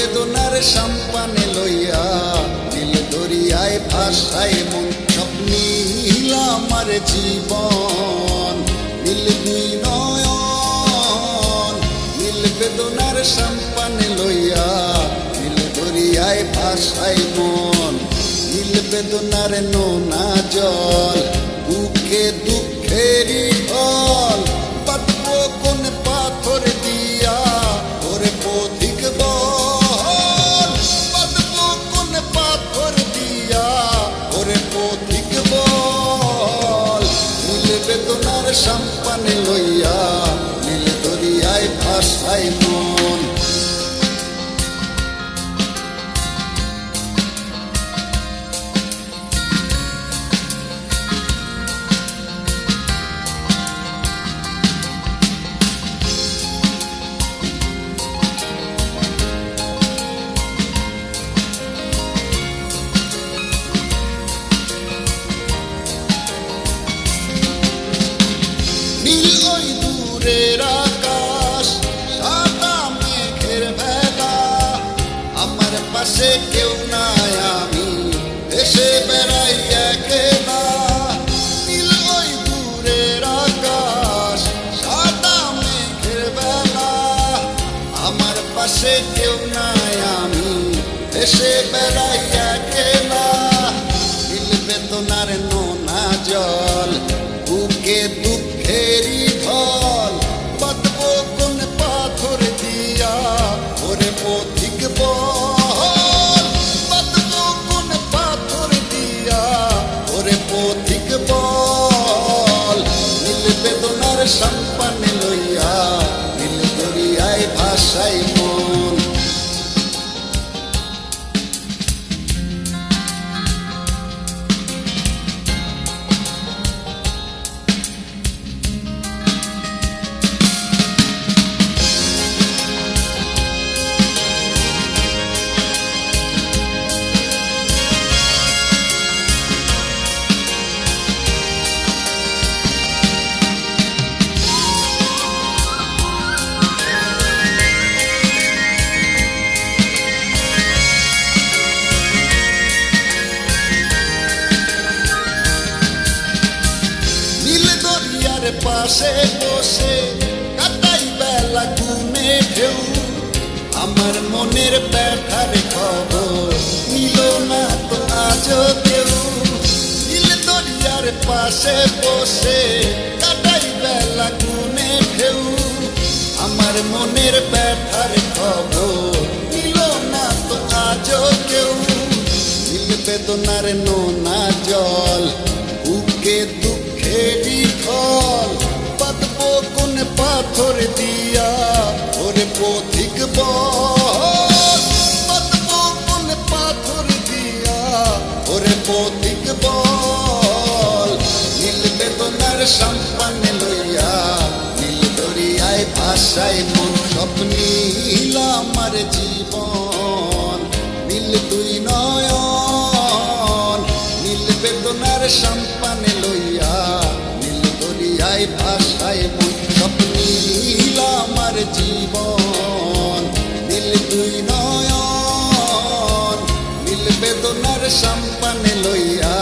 বেদনার সম্পানে লইয়া নীল দরিয়ায় ভাসায় মন। সব নীল আমার জীবন, নীল দুই নয়ন। নীল বেদনার সম্পানে লইয়া নীল দরিয়ায় ভাসায় মন। নীল বেদনার নোনা জল, বুকে দুঃখেরই ঢল। বাঁধবো কোন পাথর দিয়া ওরে পথিক বল। বাঁধবো কোন পাথর দিয়া ওরে পথিক বল। নীল বেদনার সম্পানে লইয়া নীল দরিয়ায় ভাসায় মন। নীল ওই দূরের আকাশ, সাদা মেঘের ভেলা। আমার পাশে কেউ নাই, আমি এসে বেড়াই একলা। নীল ওই দূরের আকাশ, সাদা মেঘের ভেলা। আমার পাশে কেউ নাই, আমি এসে বেড়াই একলা। নীল বেদনার নোনা জল, বুকে দুঃখেরই ঢল। বাঁধবো কোন পাথর দিয়া ওরে পথিক বল। বাঁধবো কোন পাথর দিয়া ওরে পথিক বল। নীল বেদনার সম্পানে লইয়া নীল দরিয়ায় ভাসায় মন। পাশে বসে কাটাই বেলা ঘুমে ঢেউ। আমার মনের ব্যথার খবর নিল না তো আজও কেউ। নীল দরিয়ার পাশে বসে কাটাই বেলা ঘুমে ঢেউ। আমার মনের ব্যথার খবর নিল না তো আজও কেউ। নীল বেদনার নোনা জল, বুকে দুঃখেরই ঢল। বাঁধবো কোন পাথর দিয়া ওরে পথিক বল। বাঁধবো কোন পাথর দিয়া ওরে পথিক বল। নীল বেদনার সম্পানে লইয়া নীল দরিয়ায় ভাসায় মন। সব নীল আমার জীবন, নীল দুই নয়ন। নীল বেদনার সম্পানে লইয়া নীল দরিয়ায় ভাসায় মন। সব নীল আমার জীবন, নীল দুই নয়ন। নীল বেদনার সম্পানে লইয়া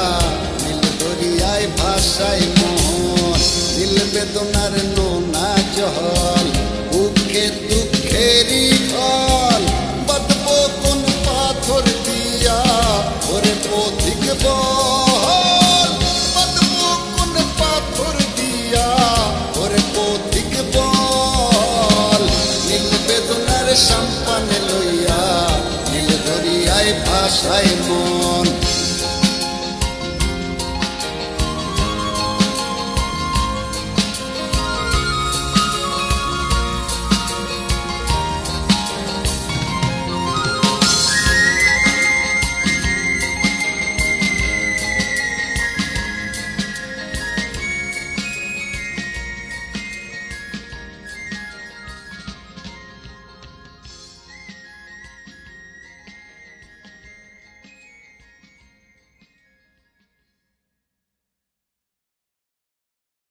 নীল দরিয়ায় ভাসায় মন। নীল বেদনার নোনা জল, বুকে দুঃখেরই ঢল। বাঁধবো কোন পাথর দিয়া ওরে পথিক বল। বাঁধবো কোন পাথর দিয়া ওরে পথিক বল। নীল বেদনার সম্পানে লইয়া নীল দরিয়ায় ভাসায় মন।